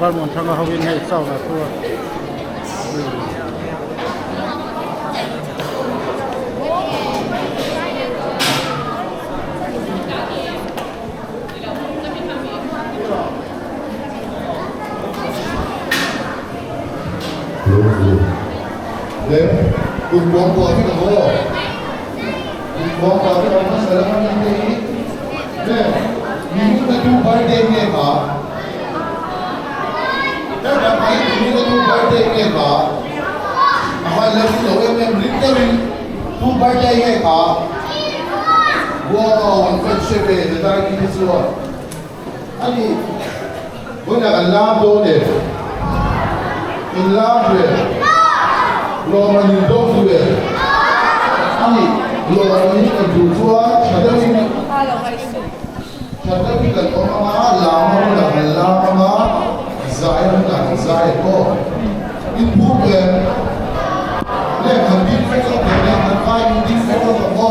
bar mon thanga hawin hei chaw na thua cùng quán quán cái đó quán quán cái đó sẽ là cái gì nè những cái tu bài đêm này cả đó là mấy những cái tu bài đêm này cả mà lần đầu em literally tu bài đêm này cả wow anh phải xem về để ta đi cái gì anh đi bữa nào anh làm đâu đấy anh làm đấy lo mani dofu e ani lo mani ka dutua chadami ka oma la ma zai ko in buke le kan bi feko ne kan kai di feko ko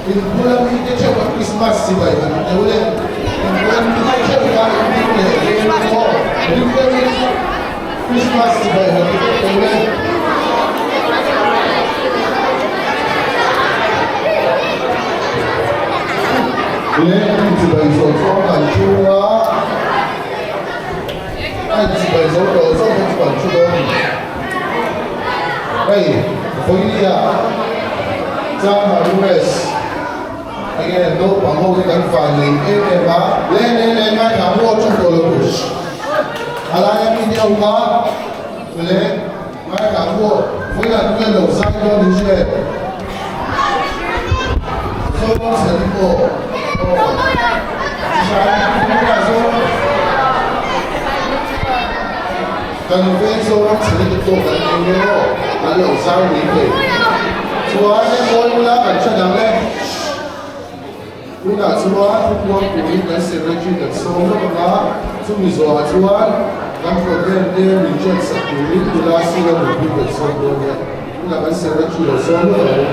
in bula mi te chewa Christmas si bai ne wole in bula mi te chewa ni ne ko Christmas si bai ne wole anh chị bày số cho bản chua anh chị bày số đồ số không bản chua đây với Trang và Luis anh em nốt bằng hô cái cánh phải mình em bá lên ngay thẳng mua trong đồ lực ala em đi theo quá lên ngay thẳng mua với là nguyên đầu xanh cho đi chơi số nó sẽ đi bộ cần phải số nó chỉ được tổ cần nhiều nhiều là lâu sau đi về chúa em muốn là cần cho đằng lên lúc nào chúa cũng muốn cùng những cái sự ra chuyện được số nó có chúng mình rồi chúa đang có thêm thêm mình chân sạch của những cái lá xưa một cái việc số đó nhé lúc nào cái sự ra chuyện được số nữa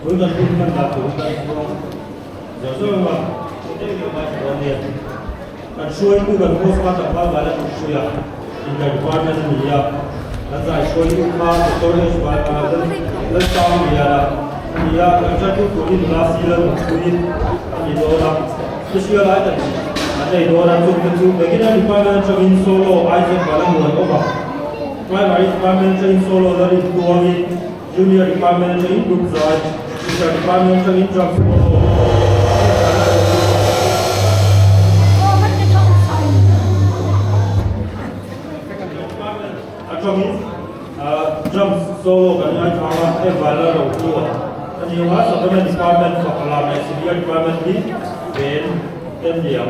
với gần chung gần là cũng gần giờ rồi mà cái điều mà còn nhiều cần xuôi cứ gần mua qua tập vào là cũng xuôi à thì gần qua là gì à là giải xuôi cũng qua tôi lên xuôi mà lên sau thì cần cho cái cuốn đi là xí lên cuốn đi thì đó là cái xuôi lại thì đây đó là chung cái này thì qua là cho in solo ai sẽ vào là người có vào primary department in solo là đi tua đi junior department in group rồi teacher department in drum solo drum solo kan ai thama e bala ro tua ani wa supplement department for alarm senior department di ben tem diam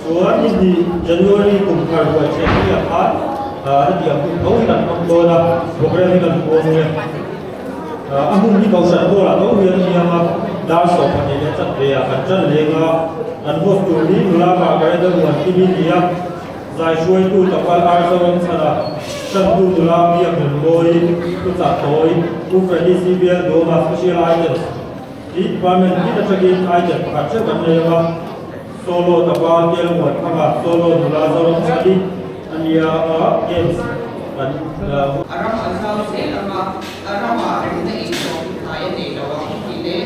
so ni January kum khar wa che ya ha dia pun kau dan kau dah program kan kau ni amun ni kau sana kau lah kau yang yang dah sopan ni cat dia akan cat lega dan bos tu ni mula pakai dah buat TV dia zai suai tu tapal arsawan sana satu tu lah dia berboy tu tak toy tu Freddy CBL dua special items di department kita cakap item pakai kan lega solo tapal dia buat apa solo mula zaman tadi Ania games dan aram asal se aram aram ne ito kaya ne lawa kile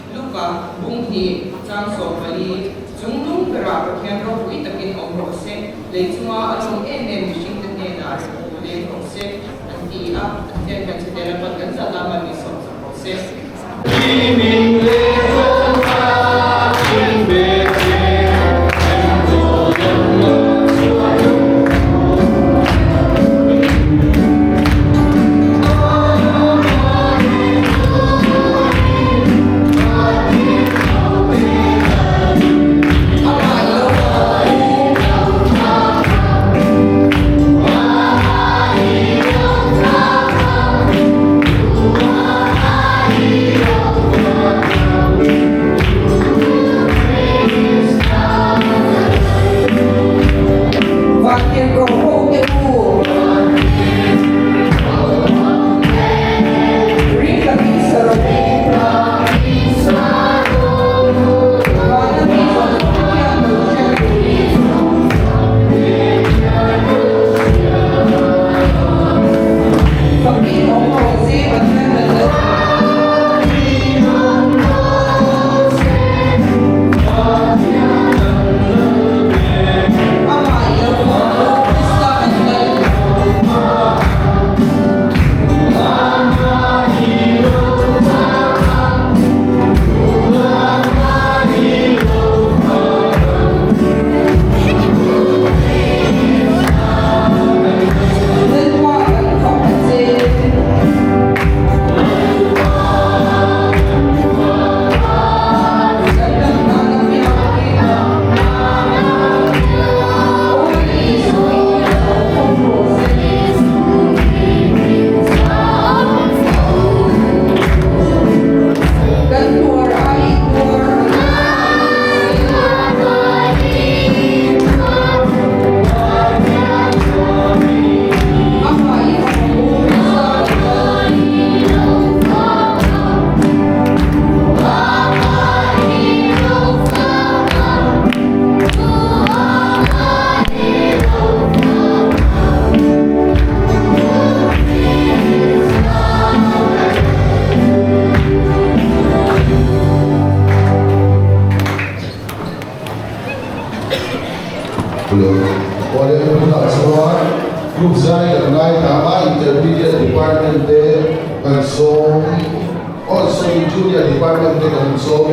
luka bunghi chang so mali jungdung kara khen ro wi takin ong ro se leichuma along en machine ne na le ro se anti a ten kan se dela pat kan sa la ni so se min le Oleh pula semua grup saya dan nama intermediate department de also junior department de also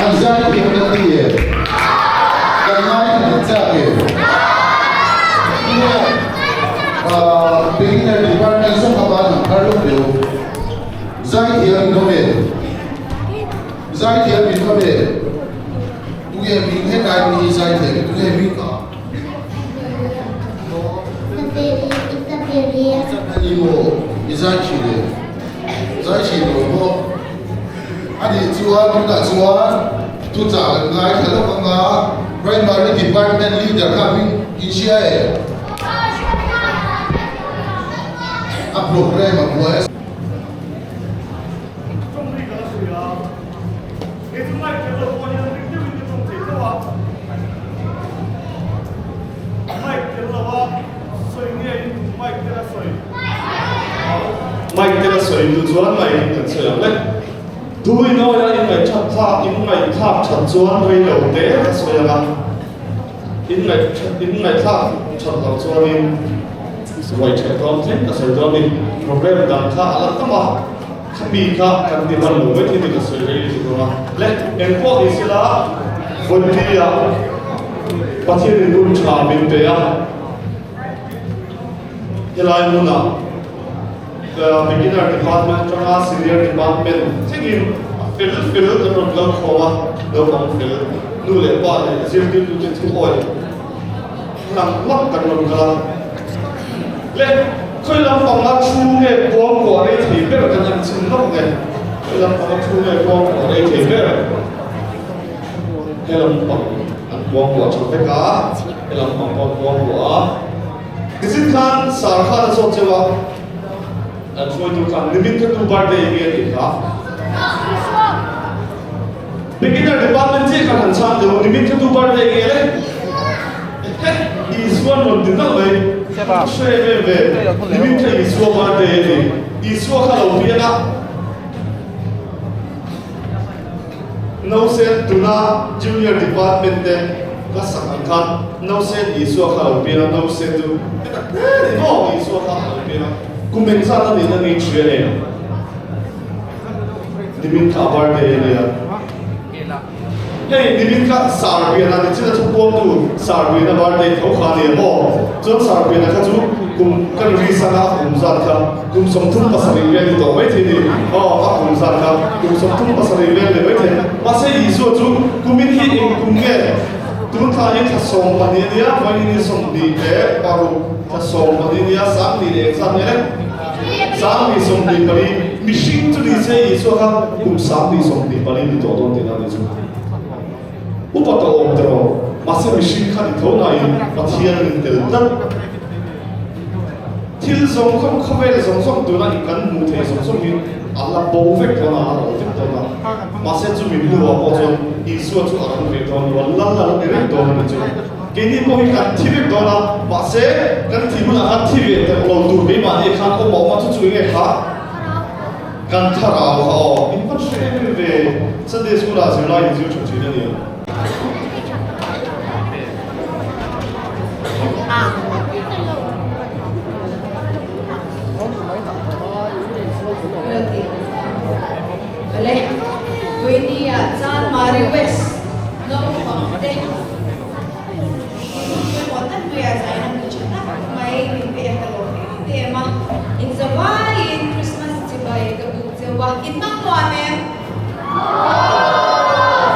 Anxiety hati ya. Kenapa kita ya? Beginner department so kapan harus dia. Zai dia minum. Zai dia minum. Tu yang minum kai ni zai dia. Tu yang minum. Ini mo, zai cile. Zai cile mo. Adi Chuan, Tuna Chuan, tu cakap ngai kalau kanga primary department leader kami Asia. A program apa? Mai kita soi tu Chuan mai kan soi lek. Tui no ya in mai chat tha in mai tha chat chuan rei lo te so ya la in mai tha chat lo chuan in wai che tom chen ka so tom in program dan kha ala tama khami kha kan ti ban lo ti ka so rei ti ko le en ko isila volunteer pathian dun cha min te ya helai muna beginner department or senior department taking fill the problem for the fill nu le ba le zero to 2 oil lang lak kan lo ka le khơi làm bằng ngắt chu nghe quang của đây thì biết là cái nhân sinh lắm nghe khơi làm bằng ngắt chu nghe quang của đây thì biết là khơi làm bằng quang của trong cái cá khơi làm bằng quang của cái gì khan sar khan số chế wa anh thôi tu khan limit cái tu bar đây nghe thì cả beginner department chỉ khan hành sang được limit cái tu bar đây nghe đấy is one of the number share về limit cái is one bar đây is one khan lâu bia na no sen tuna junior department de các sản khan no sen is one khan lâu bia na no sen tu no is one khan lâu bia na cùng mình sang đó thì nó nghĩ chuyện này limit cả bar đây này hey limit cả sar bia na thì chỉ là chụp quang tu sar bia na bar đây thấu khá này mò chọn sar bia na khá chú cùng cái gì sang á cùng gian khá cùng sống thung pasal ini lên tổ mấy thế này cùng gian khá cùng sống thung pasal ini lên mấy thế mà sẽ ý số chú cùng mình hi em cùng nghe tuân thà những thằng sống mà đi đi á vậy nên sống đi để bảo thằng sống mà đi đi á sáng đi để sáng nhé sáng đi sống đi bari machine tu đi sẽ ý số khá cùng sáng đi sống đi bari đi tổ tôn thì nào đi chú upat tao om tao mà sẽ machine khá đi thấu này mà thiên lên từ đất til zong không không về zong zong tu na ikan mu the zong zong min Allah bầu vek đó là Allah tiếp đó là mà sẽ chú mình lưu vào cho Isu chú ăn về đó là lăn lăn để đó là chú cái này có cái ăn thịt đó là mà sẽ cái thịt nó ăn thịt về thì lâu tu bị mà đi khăn có bảo mà chú nghe khá gan thà nào họ in phát sinh về Sunday school là sẽ lại yêu chú chuyện này Boleh. Ini ya, San Mario West. No, deh. Kemudian tu ya saya nak cerita mai mimpi kalau tema in Zawai in Christmas cibai kabut Zawai in Mangwanem.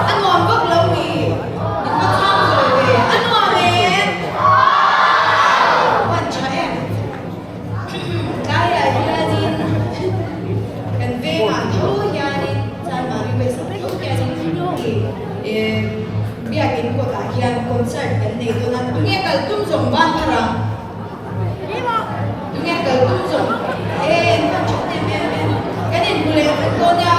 Ano ang baglaw ni? In Mangwanem. Ano amen? Wanchaem. Kaya yanin kan vengan tu yanin San Mario West. Biakin ko takian concert kan nito na tunge kaltum zong bantarang tunge kaltum zong na chote men kanin bule ko na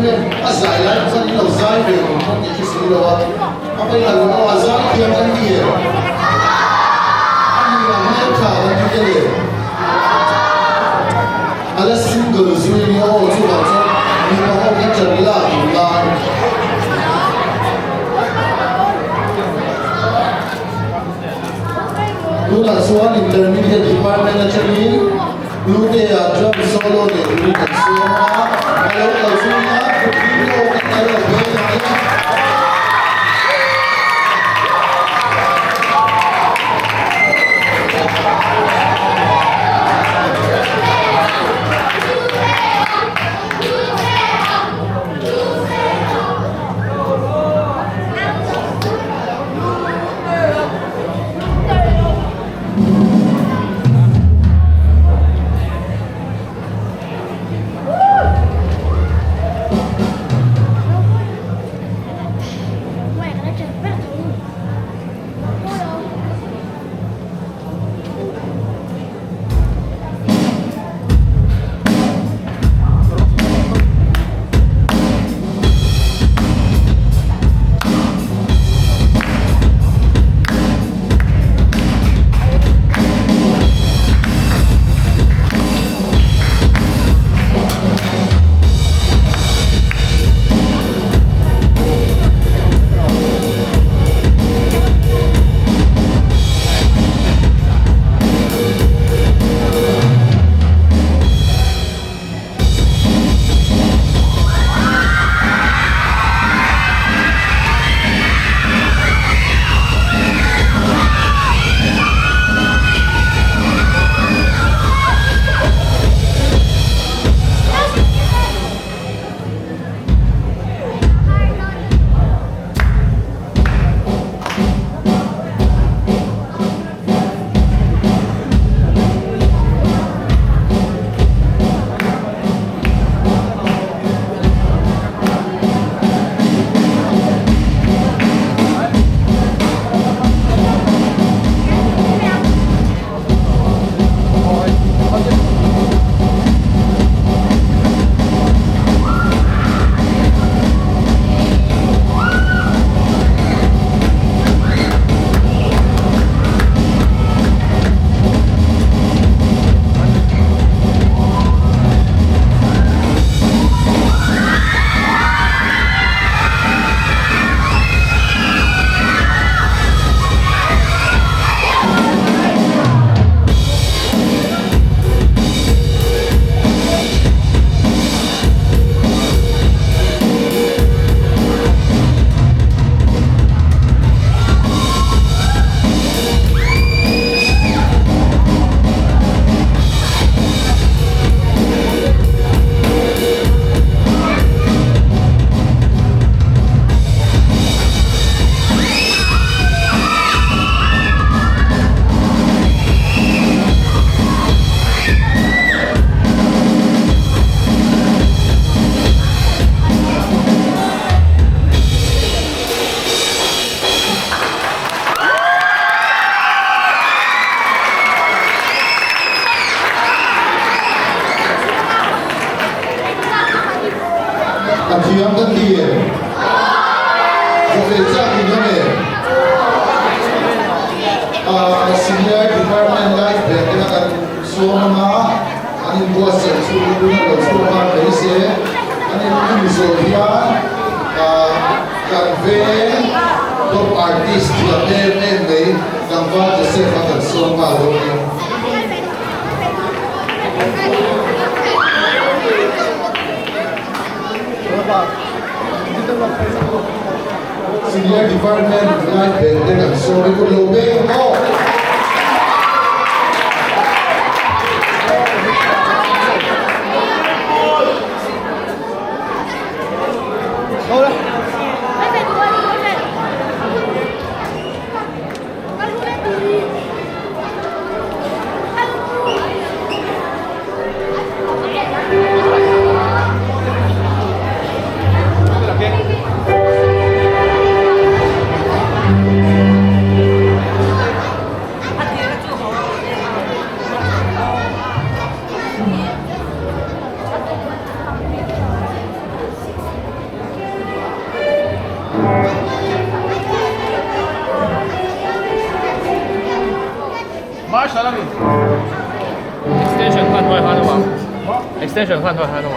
ne a zai lai zan ni lo zai ve ko ko ni si lo wa a pai la lo a zai ki an ni ye ani la ne ka la ni ke le ala single zui ni o chu ba chu ni ko ho ki cha la tu la Luna Swan Intermediate Department na Chamin, Lute drum solo ni Luna Swan, hello Kalsuna, hello hello Akiam kan dia. Profesor ini ni. Senior Department Life Bendera kan semua ani buat sesuatu dengan semua berisi. Ani mungkin Zofia kan top artist yang ni gambar Joseph akan semua orang. Senior Department Life Bendera sorry ko lobeng mo. extension 换出来他的吗 ？extension 换出来他的吗？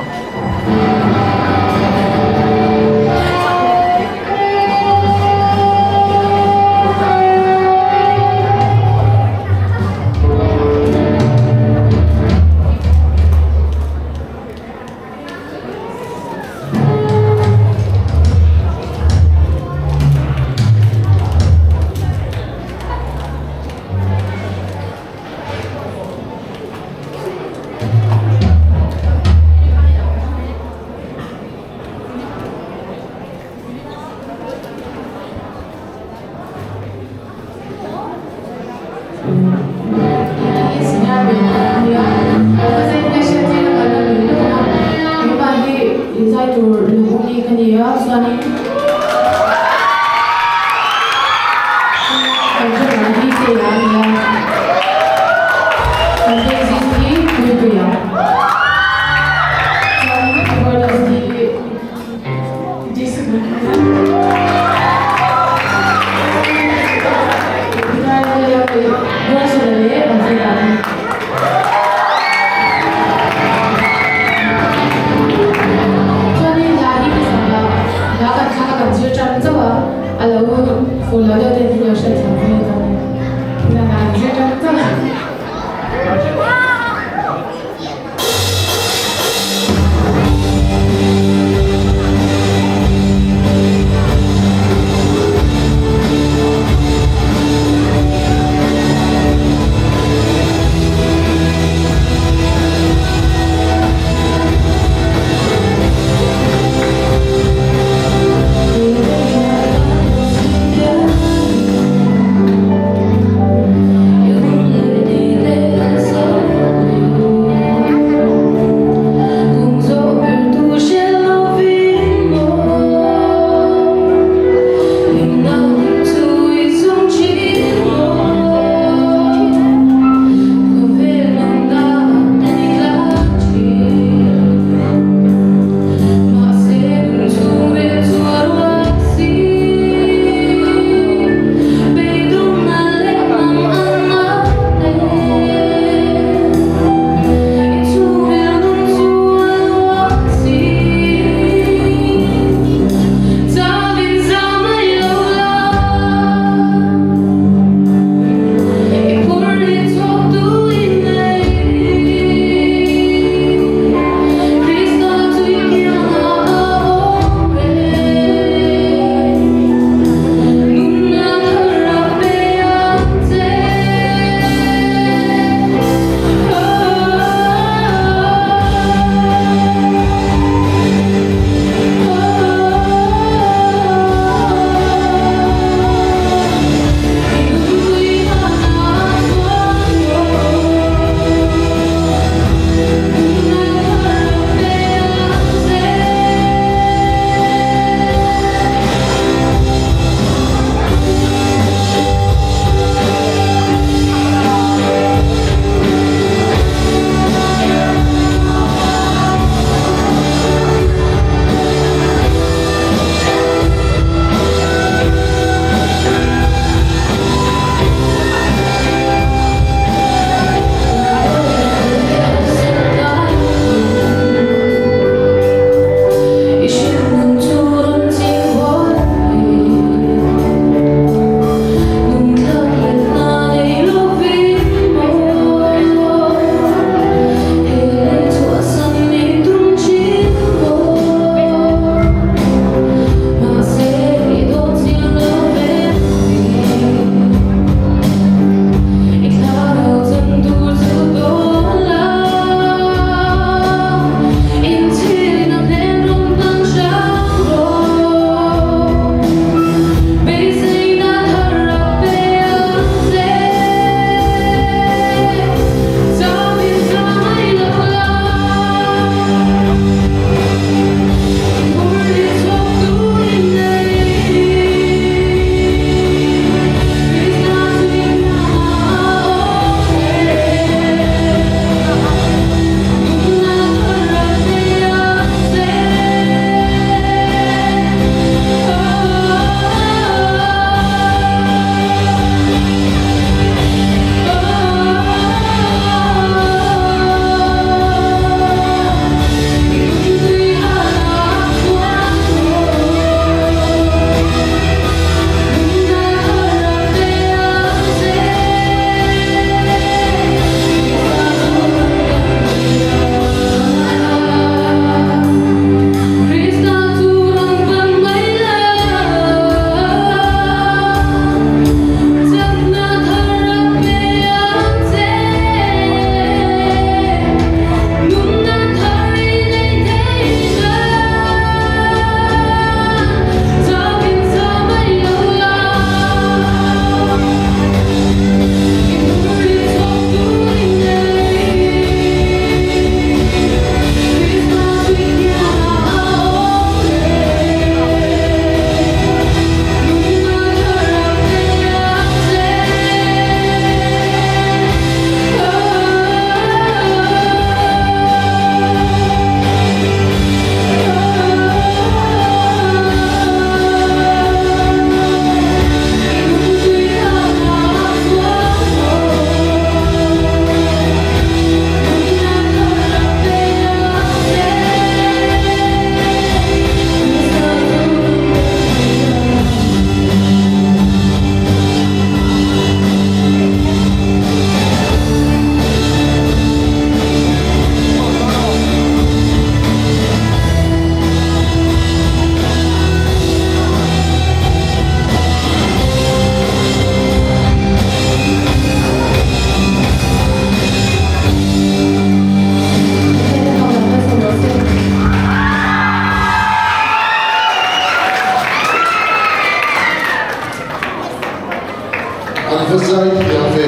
Al-Fazai Yafe.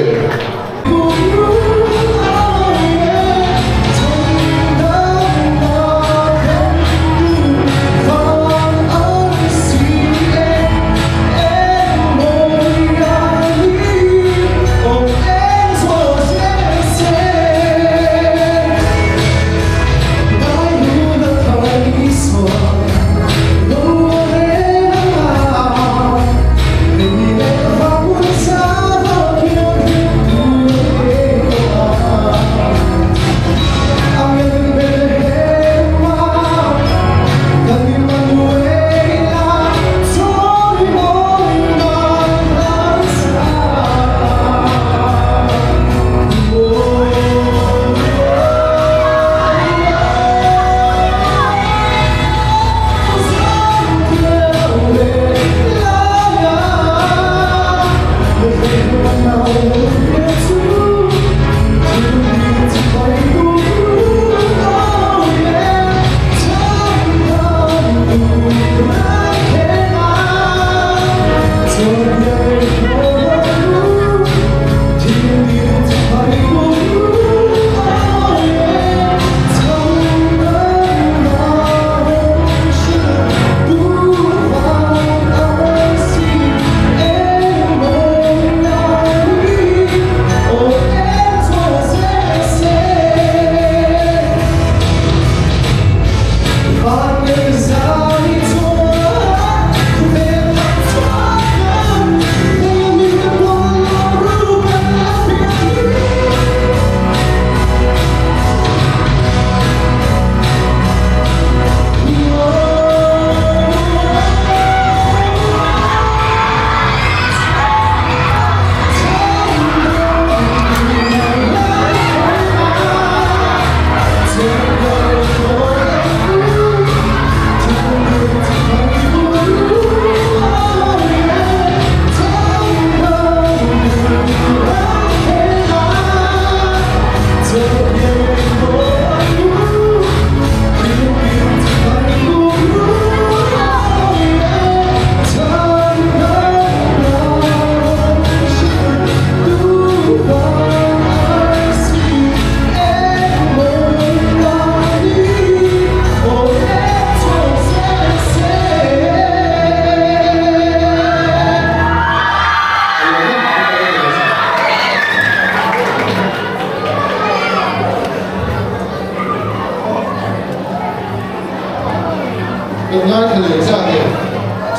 Bên ngay thì lấy ra thì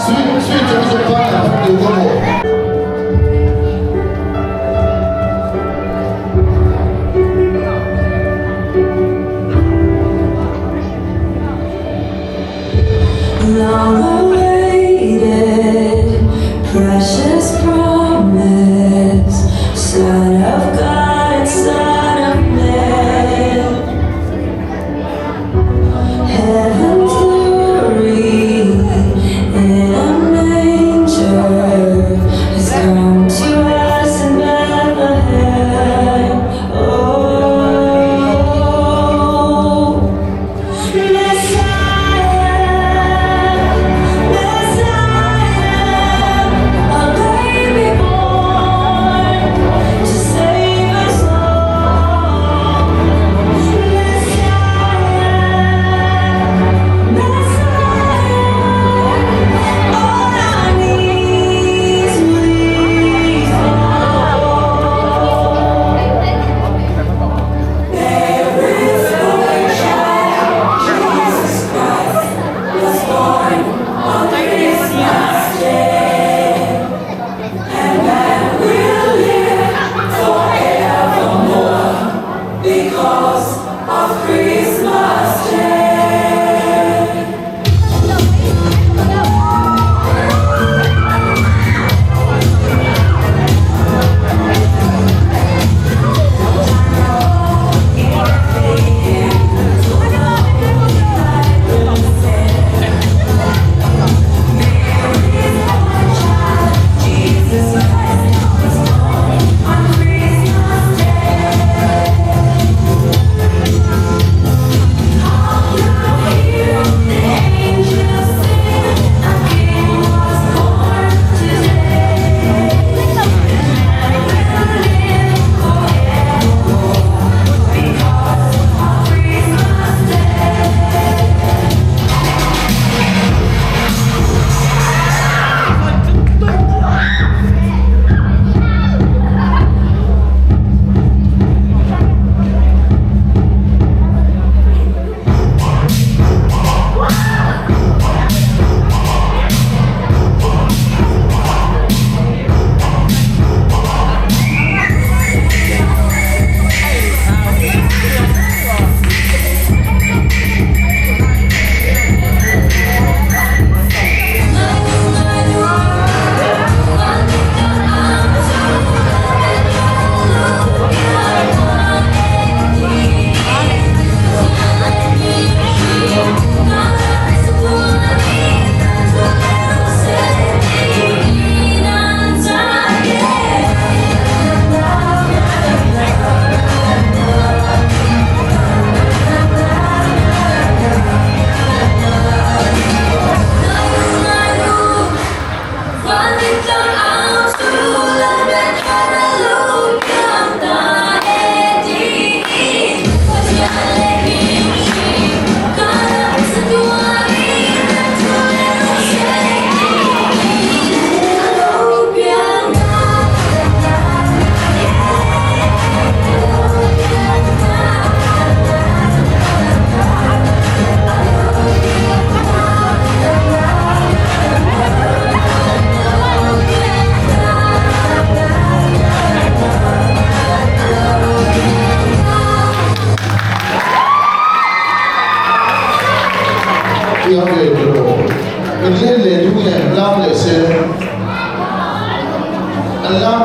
suy cho cái dụng phát là không điều con bộ. Long awaited, precious promise, Son of God and Son of Man, heaven's glory in a manger has come to us in Bethlehem. Oh, Messiah,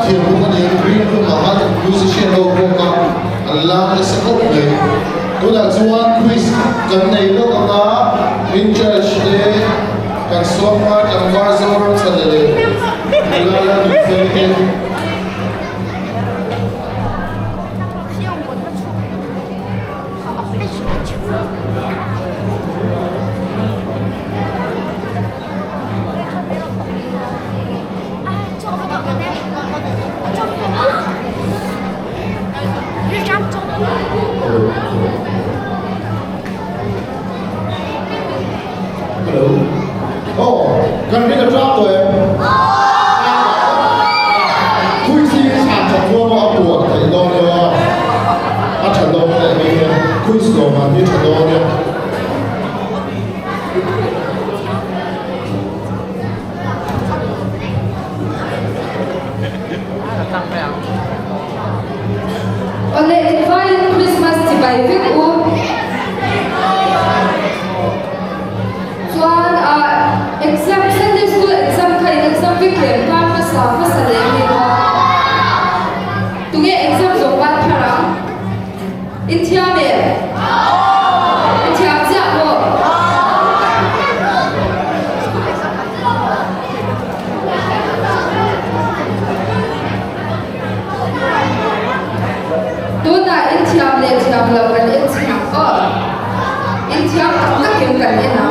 thiền cũng có nhiều green room mà hát musician đâu cũng có Allah là sẽ không này tôi đã chuan quiz cần này lúc đó in church đấy cần sống mà cần vào giờ rồi sẽ đấy Allah là được phê bình Hello. Oh, cần biết được job rồi em. Khui chi sản phẩm thua mà buồn thấy đâu nữa. Chẳng đâu này mình khui sổ mà như chẳng đâu nữa. Oleh Fine Christmas di bay vek u chuan exam Sunday school exam khai exam vek kem ka pa sa le ni wa tunge exam zo ban thara in thia me in thia ja mo Tuna in thiam le thiam lo kan in thiam in thiam ka kem kan in na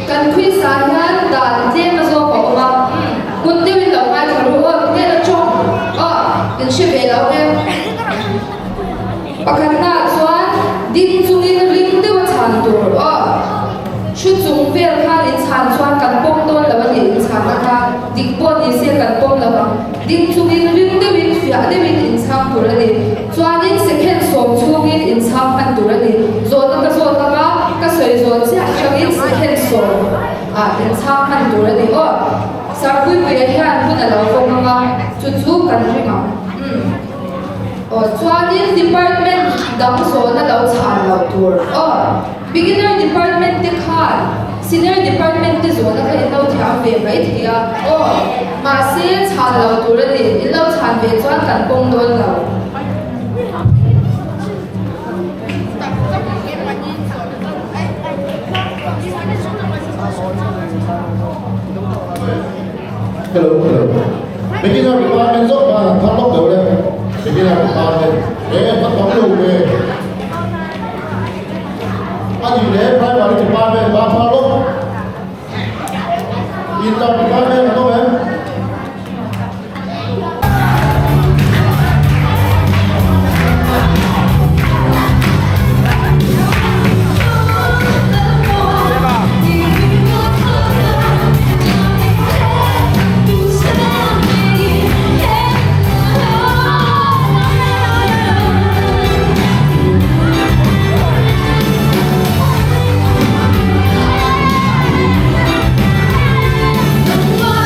kan khui sa han dan te ma zo ko ma kun te win lo ma tharu te la chong in she ve lo ne pakan na chuan din chung in ring te wa chan turชุดจุงเวลค่ะลินชานชวนกันป้องต้นแล้ววันนี้ลินชานนะคะดิกบอดีเสียกันป้องแล้วว่าดินจุงอินริงเดวินฟิอาเดวินอินชามตัวนี้ชวนลินเซคันด์สองจุงอินชามพันตัวนี้โซนก็โซนก็สวยโซนเสียชวินเซคันด์สองอินชามพันตัวนี้สักวันไปเฮียนคุณเราฟังมาจุดจุงกันริงชวนลิน department ดังโซนเราชานเราตัว beginner department te khan senior department te zona kha in lo thia ve mai thia ma se chan lo tur ni in lo chan ve chuan kan pong don lo Hello, hello. Beginner department zo ba thang lok đâu đấy. Beginner department. Bắt bóng lù về. Anh nhìn đấy, primary department ba thang lok. Inter department đâu em? Hãy subscribe cho kênh Ghiền Mì Gõ để không bỏ lỡ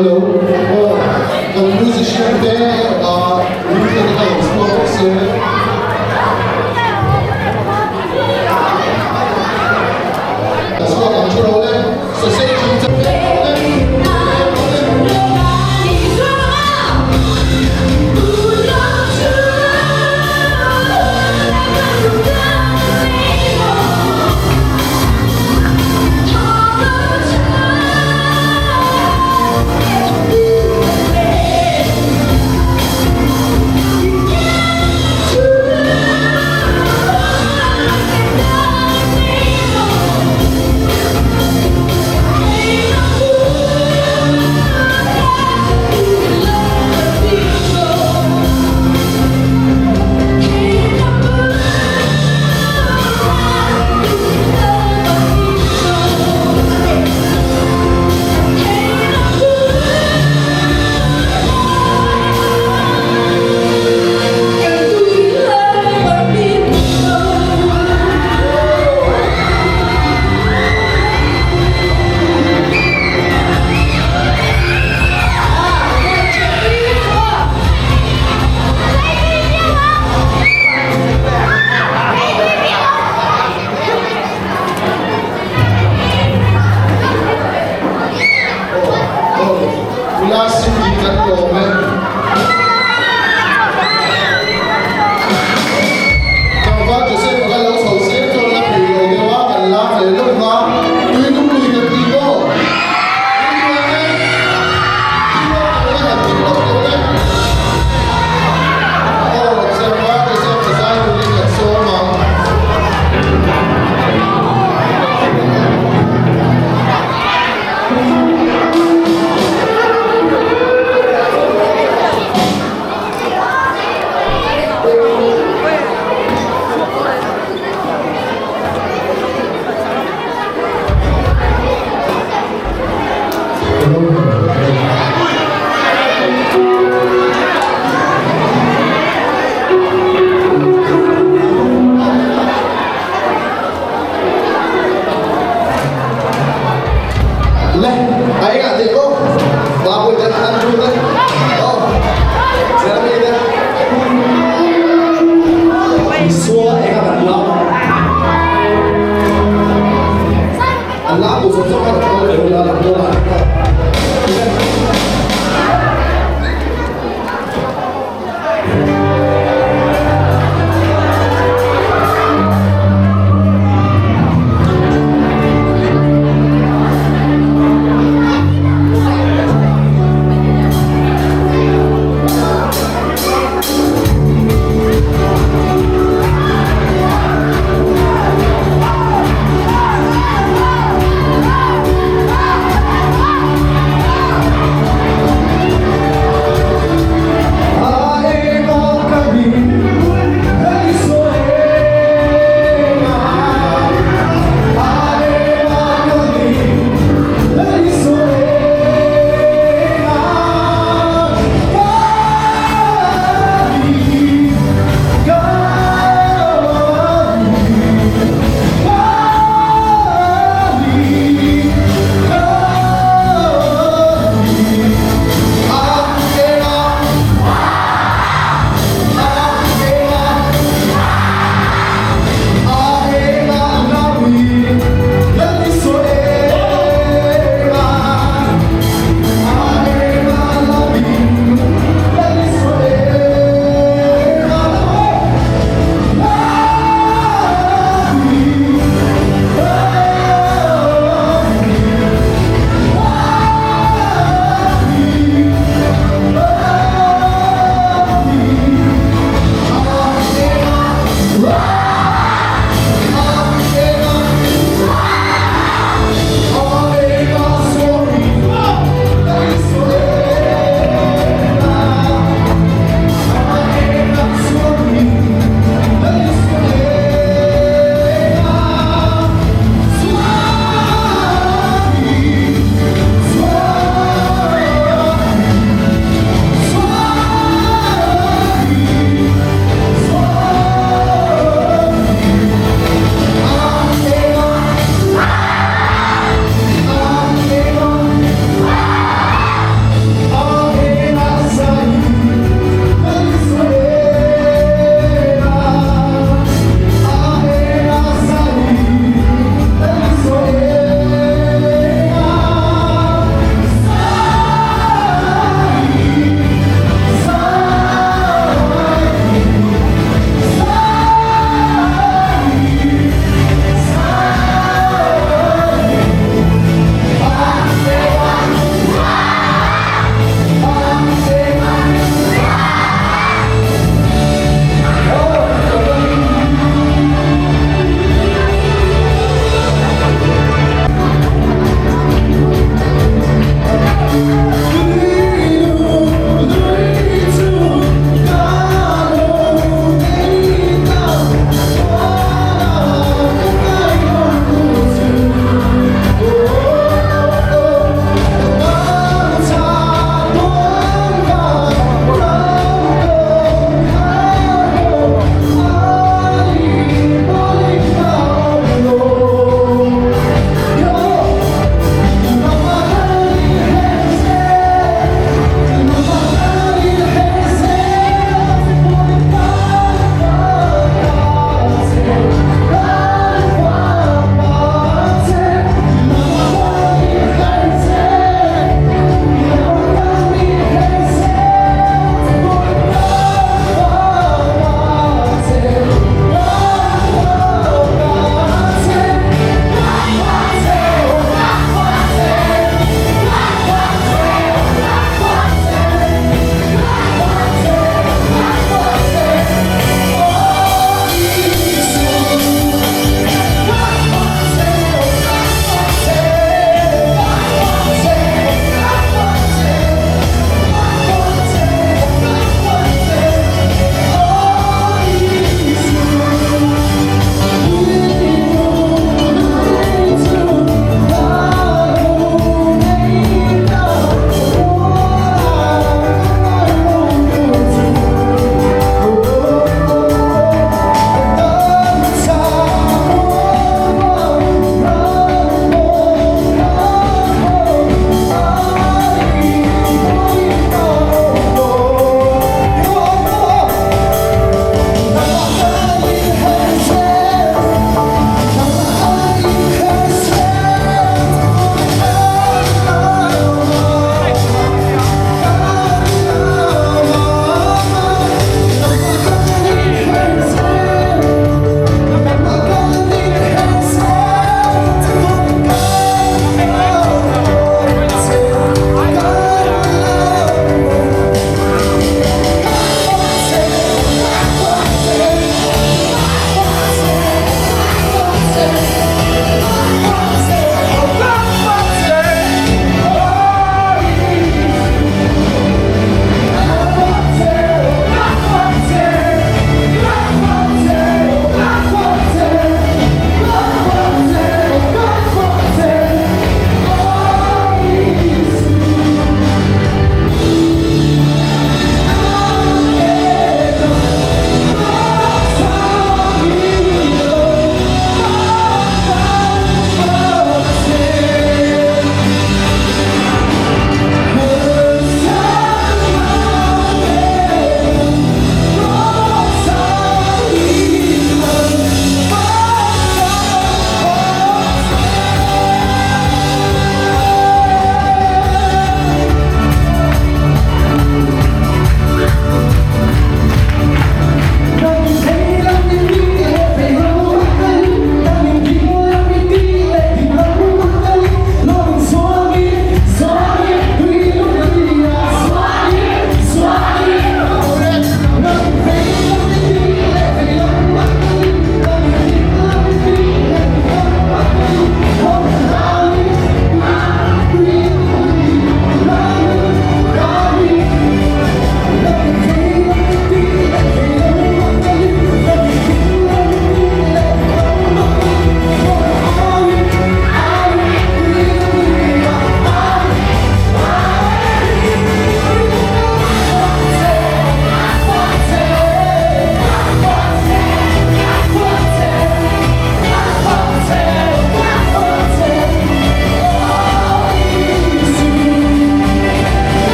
Hello. The musician there, we can explore That's what I'm trying to so say Allah